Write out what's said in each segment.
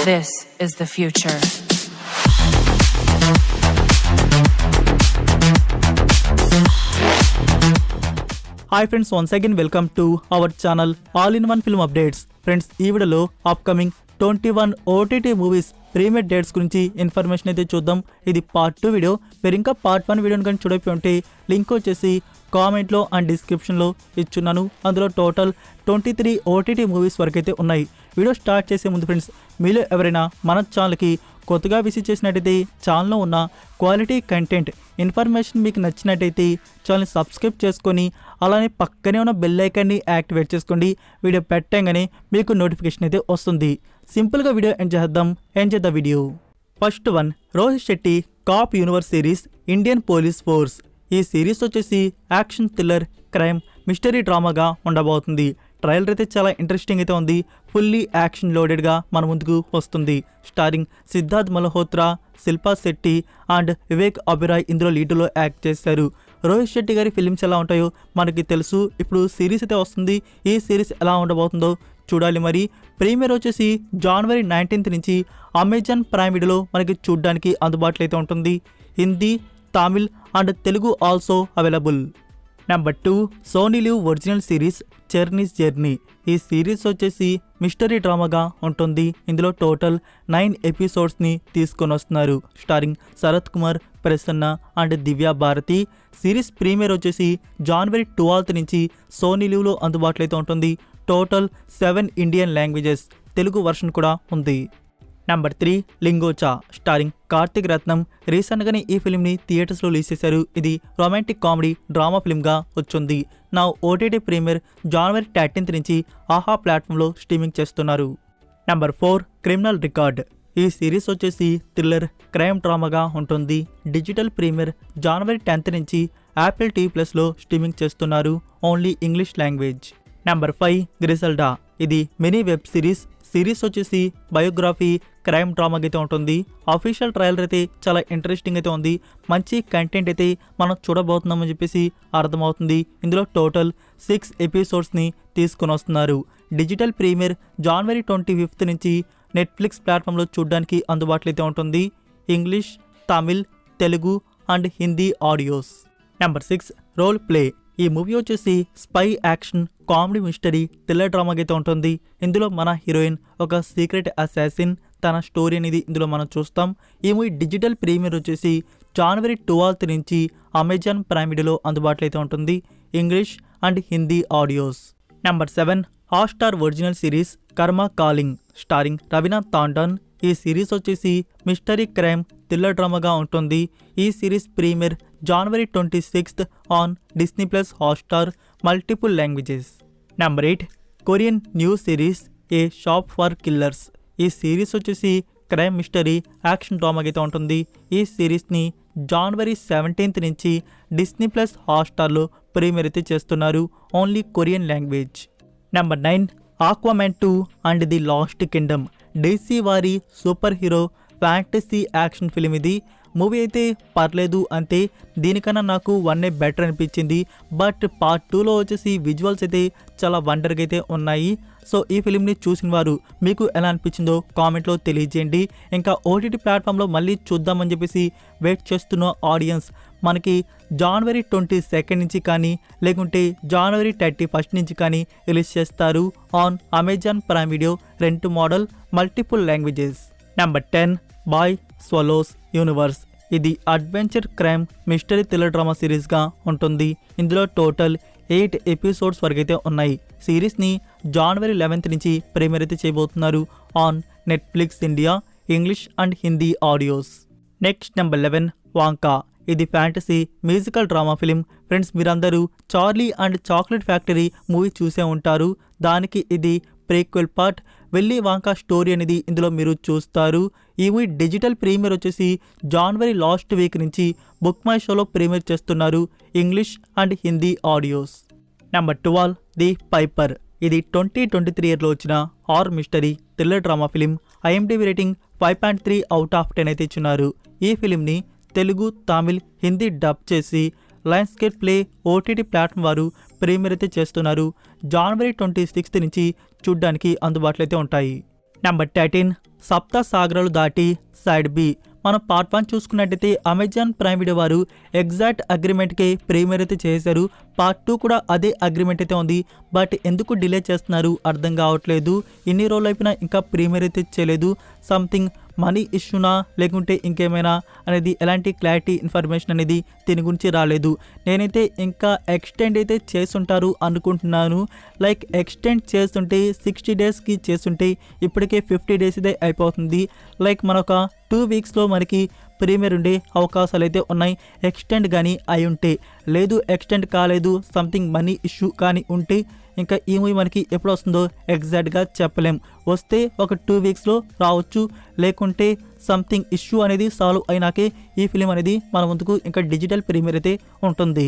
This is the future. Hi friends, once again welcome to our channel All-in-One Film Updates. Friends, ఈ వీడియోలో upcoming 21 OTT movies premiere dates గురించి information అయితే చూద్దాం. ఇది part 2 video. మీరు ఇంకా పార్ట్ 1 వీడియోని కానీ చూడకపోయి ఉంటే లింక్ వచ్చేసి కామెంట్లో అండ్ డిస్క్రిప్షన్లో ఇచ్చున్నాను. అందులో టోటల్ 23 OTT మూవీస్ వరకు అయితే ఉన్నాయి. వీడియో స్టార్ట్ చేసే ముందు ఫ్రెండ్స్, మీలో ఎవరైనా మన ఛానల్కి కొత్తగా విజిట్ చేసినట్టయితే ఛానల్లో ఉన్న క్వాలిటీ కంటెంట్ ఇన్ఫర్మేషన్ మీకు నచ్చినట్టయితే ఛానల్ని సబ్స్క్రైబ్ చేసుకొని అలానే పక్కనే ఉన్న బెల్ ఐకాన్ని యాక్టివేట్ చేసుకోండి. వీడియో పెట్టగానే మీకు నోటిఫికేషన్ అయితే వస్తుంది. సింపుల్గా వీడియో ఎండ్ చేద్దాం video. First one, Rohit Shetty cop universe series Indian police force. ఈ సిరీస్ వచ్చేసి యాక్షన్, థ్రిల్లర్, క్రైమ్, మిస్టరీ డ్రామాగా ఉండబోతుంది. ట్రైలర్ అయితే చాలా ఇంట్రెస్టింగ్ అయితే ఉంది. ఫుల్లీ యాక్షన్ లోడెడ్గా మన ముందుకు వస్తుంది. స్టారింగ్ సిద్ధార్థ్ మల్హోత్రా, శిల్పా శెట్టి అండ్ వివేక్ అబిరాయ్ ఇందులో లీడ్లో యాక్ట్ చేశారు. రోహిత్ శెట్టి గారి ఫిలిమ్స్ ఎలా ఉంటాయో మనకి తెలుసు. ఇప్పుడు సిరీస్ అయితే వస్తుంది. ఈ సిరీస్ ఎలా ఉండబోతుందో చూడాలి. మరి ప్రీమియర్ వచ్చేసి జనవరి 19th నుంచి అమెజాన్ ప్రైమ్ వీడియోలో మనకి చూడడానికి అందుబాటులో అయితే ఉంటుంది. Hindi, Tamil and Telugu also available. Number 2, Sony LIV original series journeys journey. ఈ సిరీస్ వచ్చేసి మిస్టరీ డ్రామాగా ఉంటుంది. ఇందులో టోటల్ 9 ఎపిసోడ్స్ని తీసుకొని వస్తున్నారు. Starring Sarath Kumar, Prasanna and Divya Bharathi. Series premiere వచ్చేసి జనవరి 12th నుంచి సోనీ లివ్లో అందుబాటులో అయితే ఉంటుంది. Total 7 Indian languages, Telugu version కూడా ఉంది. నెంబర్ 3, లింగోచా. స్టారింగ్ కార్తిక్ రత్నం. రీసెంట్గానే ఈ ఫిల్మ్ని థియేటర్స్లో రిలీజ్ చేశారు. ఇది రొమాంటిక్ కామెడీ డ్రామా ఫిల్మ్గా వచ్చింది. నా ఓటీటీ ప్రీమియర్ జనవరి 13th నుంచి ఆహా ప్లాట్ఫామ్లో స్ట్రీమింగ్ చేస్తున్నారు. Number 4, criminal record. ఈ సిరీస్ వచ్చేసి థ్రిల్లర్, క్రైమ్ డ్రామాగా ఉంటుంది. డిజిటల్ ప్రీమియర్ జనవరి 10th నుంచి యాపిల్ TV+లో స్ట్రీమింగ్ చేస్తున్నారు. Only English language. నెంబర్ 5, గ్రిసెల్డా. ఇది మినీ వెబ్ సిరీస్ వచ్చేసి బయోగ్రఫీ, క్రైమ్ డ్రామాగా అయితే ఉంటుంది. అఫీషియల్ ట్రైలర్ అయితే చాలా ఇంట్రెస్టింగ్ అయితే ఉంది. మంచి కంటెంట్ అయితే మనం చూడబోతున్నామని చెప్పేసి అర్థమవుతుంది. ఇందులో టోటల్ 6 ఎపిసోడ్స్ని తీసుకొని వస్తున్నారు. డిజిటల్ ప్రీమియర్ జనవరి 25th నుంచి నెట్ఫ్లిక్స్ ప్లాట్ఫామ్లో చూడడానికి అందుబాటులో అయితే ఉంటుంది. English, Tamil, Telugu and Hindi audios. Number 6, role play. ఈ మూవీ వచ్చేసి spy action, comedy, mystery, thriller డ్రామాగా అయితే ఉంటుంది. ఇందులో మన హీరోయిన్ ఒక సీక్రెట్ అసాసిన్, తన స్టోరీ అనేది ఇందులో మనం చూస్తాం. ఈ మూవీ డిజిటల్ ప్రీమియర్ వచ్చేసి జనవరి 12th నుంచి అమెజాన్ ప్రైమ్ వీడియోలో అందుబాటులో అయితే ఉంటుంది. English and Hindi audios. Number 7, Hotstar original series Karma Calling. Starring Raveena Tandon. ఈ సిరీస్ వచ్చేసి మిస్టరీ, క్రైమ్, థ్రిల్లర్ డ్రామాగా ఉంటుంది. ఈ సిరీస్ ప్రీమియర్ జనవరి 26th on Disney plus+ Hotstar, multiple languages. Number 8, Korean new series a shop for killers. ఈ సిరీస్ వచ్చేసి crime, mystery, action డ్రామాగా అయితే ఉంటుంది. ఈ సిరీస్ని జనవరి 17th నుంచి డిస్నీ+ హాట్‌స్టార్లో ప్రీమియర్ అయితే చేస్తున్నారు. Only Korean language. Number 9, Aquaman 2 and the last Kingdom. DC వారి super hero fantasy action film ఇది. మూవీ అయితే పర్లేదు అంతే. దీనికన్నా నాకు 1 బెటర్ అనిపించింది. బట్ పార్ట్ 2లో వచ్చేసి విజువల్స్ అయితే చాలా వండర్గా అయితే ఉన్నాయి. సో ఈ ఫిలింని చూసిన వారు మీకు ఎలా అనిపించిందో కామెంట్లో తెలియజేయండి. ఇంకా ఓటీటీ ప్లాట్ఫామ్లో మళ్ళీ చూద్దామని చెప్పేసి వెయిట్ చేస్తున్న ఆడియన్స్ మనకి జనవరి 22nd నుంచి కానీ లేకుంటే జనవరి 31st నుంచి కానీ రిలీజ్ చేస్తారు on Amazon Prime Video, rent model, multiple languages. Number 10, boy swallows universe. ఇది adventure, crime, mystery, thriller drama సిరీస్గా ఉంటుంది. ఇందులో టోటల్ 8 ఎపిసోడ్స్ వరకు అయితే ఉన్నాయి. సిరీస్ని జనవరి 11th నుంచి ప్రీమియర్ అయితే చేయబోతున్నారు on Netflix India, English and Hindi audios. Next number 11, Wonka. ఇది fantasy musical drama film. Friends, మీరందరూ Charlie and Chocolate Factory movie చూసే ఉంటారు. దానికి ఇది prequel part. Willy Wonka story అనేది ఇందులో మీరు చూస్తారు. ఈ మూవీ డిజిటల్ ప్రీమియర్ వచ్చేసి జనవరి లాస్ట్ వీక్ నుంచి బుక్ మై షోలో ప్రీమియర్ చేస్తున్నారు. English and Hindi audios. Number 12, the Piper. ఇది 2023 ఇయర్లో వచ్చిన horror, mystery, thriller drama film. IMDb rating 5.3 out of 10 అయితే ఇచ్చున్నారు. ఈ ఫిలింని తెలుగు, తమిళ్, హిందీ డబ్ చేసి లయన్స్గేట్ ప్లే ఓటీటీ ప్లాట్ఫామ్ వారు ప్రీమియర్ అయితే చేస్తున్నారు. జనవరి 26th నుంచి చూడ్డానికి అందుబాటులో అయితే ఉంటాయి. నెంబర్ 13 సప్త సాగరాలు దాటి సైడ్ బి. మనం పార్ట్ 1 చూసుకున్నట్టయితే అమెజాన్ ప్రైమ్ వీడియో వారు ఎగ్జాక్ట్ అగ్రిమెంట్కి ప్రీమియర్ అయితే చేశారు. పార్ట్ 2 కూడా అదే అగ్రిమెంట్ అయితే ఉంది. బట్ ఎందుకు డిలే చేస్తున్నారు అర్థం కావట్లేదు. ఇన్ని రోజులు అయిపోయినా ఇంకా ప్రీమియర్ అయితే చేయలేదు. సంథింగ్ మనీ ఇష్యూనా లేకుంటే ఇంకేమైనా అనేది ఎలాంటి క్లారిటీ ఇన్ఫర్మేషన్ అనేది దీని గురించి రాలేదు. నేనైతే ఇంకా ఎక్స్టెండ్ అయితే చేస్తుంటారు అనుకుంటున్నాను. లైక్ ఎక్స్టెండ్ చేస్తుంటే 60 డేస్కి చేస్తుంటే ఇప్పటికే 50 డేస్ ఇదే అయిపోతుంది. లైక్ మనొక 2 వీక్స్లో మనకి ప్రీమియర్ ఉండే అవకాశాలు అయితే ఉన్నాయి. ఎక్స్టెండ్ కానీ అయి ఉంటే, లేదు ఎక్స్టెండ్ కాలేదు సంథింగ్ మనీ ఇష్యూ కానీ ఉంటే ఇంకా ఈ మూవీ మనకి ఎప్పుడు వస్తుందో ఎగ్జాక్ట్గా చెప్పలేం. వస్తే ఒక 2 వీక్స్లో రావచ్చు, లేకుంటే సంథింగ్ ఇష్యూ అనేది సాల్వ్ అయినాకే ఈ ఫిలిం అనేది మన ముందుకు ఇంకా డిజిటల్ ప్రీమియర్ అయితే ఉంటుంది.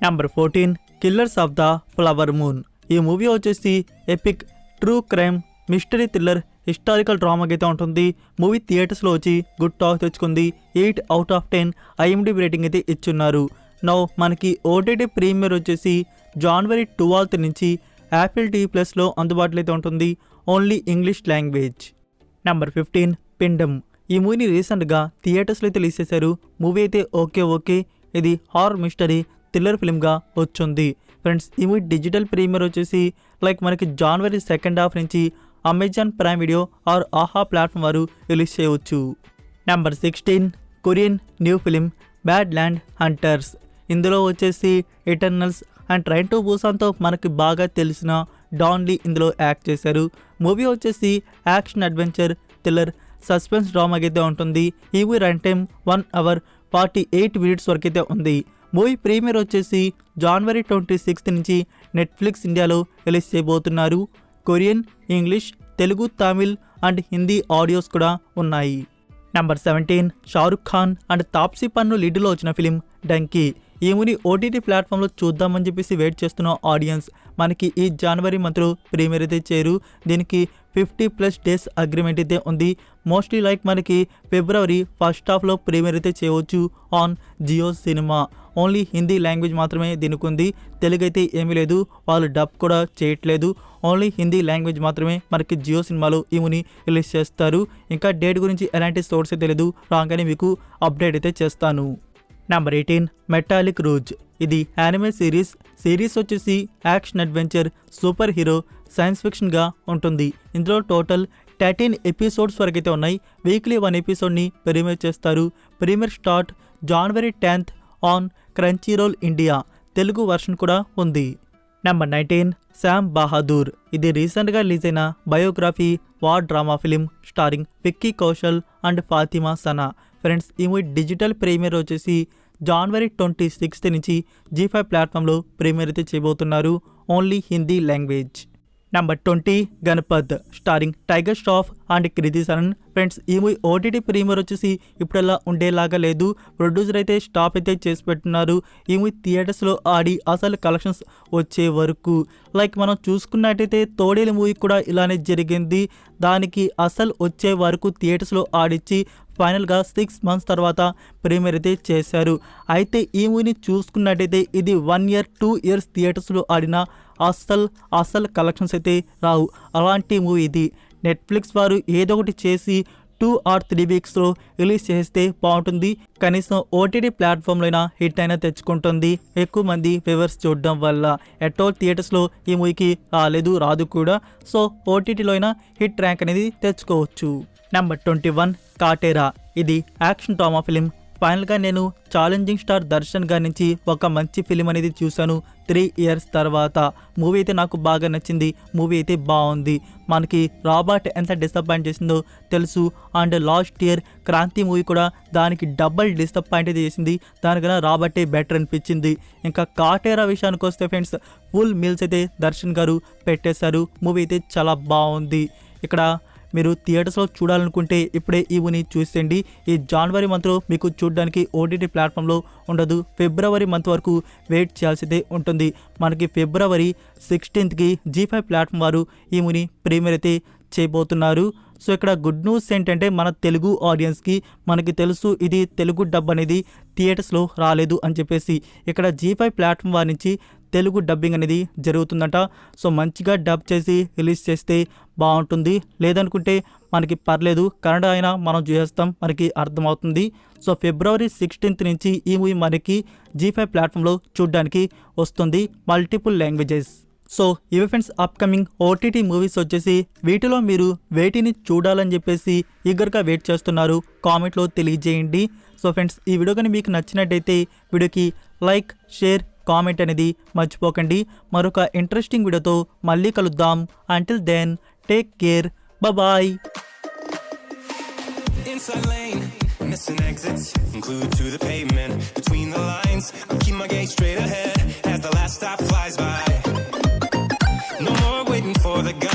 Number 14 killers of the flower moon. ఈ మూవీ వచ్చేసి epic true crime mystery thriller historical డ్రామాకి అయితే ఉంటుంది. మూవీ థియేటర్స్లో వచ్చి గుడ్ టాక్ తెచ్చుకుంది. 8 out of 10 IMDb రేటింగ్ అయితే ఇచ్చున్నారు. నౌ మనకి ఓటీటీ ప్రీమియర్ వచ్చేసి జనవరి 12 నుంచి యాపిల్ టీవీ ప్లస్లో అందుబాటులో అయితే ఉంటుంది. Only English language. నెంబర్ 15 పిండమ్. ఈ మూవీని రీసెంట్గా థియేటర్స్లో అయితే రిలీజ్ చేశారు. మూవీ అయితే ఓకే ఇది హారర్ మిస్టరీ థ్రిల్లర్ ఫిల్మ్గా వచ్చింది. ఫ్రెండ్స్ ఈ మూవీ డిజిటల్ ప్రీమియర్ వచ్చేసి లైక్ మనకి జనవరి 2nd నుంచి అమెజాన్ ప్రైమ్ వీడియో ఆర్ ఆహా ప్లాట్ఫామ్ వారు రిలీజ్ చేయవచ్చు. Number 16 Korean new film bad land hunters. ఇందులో వచ్చేసి ఎటర్నల్స్ అండ్ ట్రైన్ టు బూసాన్తో మనకి బాగా తెలిసిన డాన్ లీ ఇందులో యాక్ట్ చేశారు. మూవీ వచ్చేసి యాక్షన్ అడ్వెంచర్ థ్రిల్లర్ సస్పెన్స్ డ్రామాకి అయితే ఉంటుంది. ఈ movie run time 1 hour 48 minutes వరకు అయితే ఉంది. మూవీ ప్రీమియర్ వచ్చేసి జనవరి 26 నుంచి నెట్ఫ్లిక్స్ ఇండియాలో రిలీజ్ చేయబోతున్నారు. Korean, English, Telugu, Tamil and Hindi audios కూడా ఉన్నాయి. నెంబర్ 17 షారుఖ్ ఖాన్ అండ్ తాప్సీ పన్ను లీడ్లో వచ్చిన ఫిలిం డంకీ. ఈ మూవీ ఓటీటీ ప్లాట్ఫామ్లో చూద్దామని చెప్పేసి వెయిట్ చేస్తున్న ఆడియన్స్ మనకి ఈ జనవరి మంత్లో ప్రీమియర్ అయితే చేయరు. దీనికి 50+ డేస్ అగ్రిమెంట్ అయితే ఉంది. మోస్ట్లీ లైక్ మనకి ఫిబ్రవరి 1st halfలో ప్రీమియర్ అయితే చేయవచ్చు on Jio cinema. Only Hindi language మాత్రమే దీనికి ఉంది. తెలుగు అయితే ఏమీ లేదు, వాళ్ళు డబ్ కూడా చేయట్లేదు. ఓన్లీ హిందీ లాంగ్వేజ్ మాత్రమే మనకి జియో సినిమాలో ఈ మూవీని రిలీజ్ చేస్తారు. ఇంకా డేట్ గురించి ఎలాంటి సోర్స్ అయితే లేదు, రాగానే మీకు అప్డేట్ అయితే చేస్తాను. Number 18 metallic rouge. ఇది యానిమే సిరీస్ వచ్చేసి action adventure super hero science ఫిక్షన్గా ఉంటుంది. ఇందులో టోటల్ 13 ఎపిసోడ్స్ వరకు అయితే ఉన్నాయి. వీక్లీ 1 ఎపిసోడ్ని ప్రీమియర్ చేస్తారు. Premiere start January 10th on Crunchyroll India. Telugu version కూడా ఉంది. నెంబర్ 19 శామ్ బహాదూర్. ఇది రీసెంట్గా రిలీజ్ అయిన biography war drama film starring Vicky Kaushal and Fatima Sana. Friends ఈ మూవీ డిజిటల్ ప్రీమియర్ వచ్చేసి జనవరి 26 నుంచి G5 ప్లాట్ఫామ్లో ప్రీమియర్ అయితే చేయబోతున్నారు. Only Hindi language. Number 20 Ganapath starring Tiger Shroff and Kriti Sanon. Friends ఈ మూవీ ఓటీటీ ప్రీమియర్ వచ్చేసి ఇప్పుడల్లా ఉండేలాగా లేదు. ప్రొడ్యూసర్ అయితే స్టాప్ అయితే చేసి పెట్టున్నారు. ఈ మూవీ థియేటర్స్లో ఆడి అసలు కలెక్షన్స్ వచ్చే వరకు. లైక్ మనం చూసుకున్నట్టయితే తోడేలు మూవీ కూడా ఇలానే జరిగింది. దానికి అసలు వచ్చే వరకు థియేటర్స్లో ఆడిచ్చి ఫైనల్గా 6 months తర్వాత ప్రీమియర్ అయితే చేశారు. అయితే ఈ మూవీని చూసుకున్నట్టయితే ఇది 1 year 2 years థియేటర్స్లో ఆడిన అసలు కలెక్షన్స్ అయితే రావు. అలాంటి మూవీ ఇది. నెట్ఫ్లిక్స్ వారు ఏదో ఒకటి చేసి 2 or 3 weeksలో రిలీజ్ చేస్తే బాగుంటుంది. కనీసం ఓటీటీ ప్లాట్ఫామ్లో అయినా హిట్ అయినా తెచ్చుకుంటుంది. ఎక్కువ మంది వ్యూవర్స్ చూడడం వల్ల ఎటో థియేటర్స్లో ఈ మూవీకి రాదు కూడా. సో ఓటీటీలో అయినా హిట్ ర్యాంక్ అనేది తెచ్చుకోవచ్చు. నెంబర్ 21 కాటేరా. ఇది యాక్షన్ డ్రామా ఫిలిం. ఫైనల్గా నేను ఛాలెంజింగ్ స్టార్ దర్శన్ గారి నుంచి ఒక మంచి ఫిలిం అనేది చూశాను 3 years తర్వాత. మూవీ అయితే నాకు బాగా నచ్చింది. మూవీ అయితే బాగుంది. మనకి రాబర్ట్ ఎంత డిసప్పాయింట్ చేసిందో తెలుసు. And last year Kranti movie కూడా దానికి డబుల్ డిసప్పాయింట్ అయితే చేసింది. దానికన్నా రాబర్టే బెటర్ అనిపించింది. ఇంకా కాటేరా విషయానికి వస్తే ఫ్రెండ్స్ ఫుల్ మీల్స్ అయితే దర్శన్ గారు పెట్టేశారు. మూవీ అయితే చాలా బాగుంది. ఇక్కడ మీరు థియేటర్స్లో చూడాలనుకుంటే ఇప్పుడే ఈ మూవీని చూసేయండి. ఈ జనవరి మంత్లో మీకు చూడడానికి ఓటీటీ ప్లాట్ఫామ్లో ఉండదు. ఫిబ్రవరి మంత్ వరకు వెయిట్ చేయాల్సిందే ఉంటుంది. మనకి ఫిబ్రవరి 16th G5 ప్లాట్ఫామ్ వారు ఈ మూవీని ప్రీమియర్ అయితే చేయబోతున్నారు. సో ఇక్కడ గుడ్ న్యూస్ ఏంటంటే మన తెలుగు ఆడియన్స్కి మనకి తెలుసు ఇది తెలుగు డబ్ అనేది థియేటర్స్లో రాలేదు అని చెప్పేసి. ఇక్కడ G5 ప్లాట్ఫామ్ వారి నుంచి తెలుగు డబ్బింగ్ అనేది జరుగుతుందట. సో మంచిగా డబ్ చేసి రిలీజ్ చేస్తే బాగుంటుంది. లేదనుకుంటే మనకి పర్లేదు, కన్నడ అయినా మనం చూసేస్తాం, మనకి అర్థమవుతుంది. సో February 16th నుంచి ఈ మూవీ మనకి G5 ప్లాట్ఫామ్లో చూడడానికి వస్తుంది, మల్టిపుల్ లాంగ్వేజెస్. సో ఇవి ఫ్రెండ్స్ అప్కమింగ్ ఓటీటీ మూవీస్ వచ్చేసి. వీటిలో మీరు వేటిని చూడాలని చెప్పేసి ఈగర్గా వెయిట్ చేస్తున్నారు, కామెంట్లో తెలియజేయండి. సో ఫ్రెండ్స్ ఈ వీడియో కానీ మీకు నచ్చినట్టయితే వీడియోకి లైక్, షేర్, కామెంట్ అనేది మర్చిపోకండి. మరొక ఇంట్రెస్టింగ్ వీడియోతో మళ్ళీ కలుద్దాం. Until then take care, bye. Inside lane, missing exits, glued to the pavement. Between the lines, I keep my gaze straight ahead as the last stop flies by. No more waiting for the gun.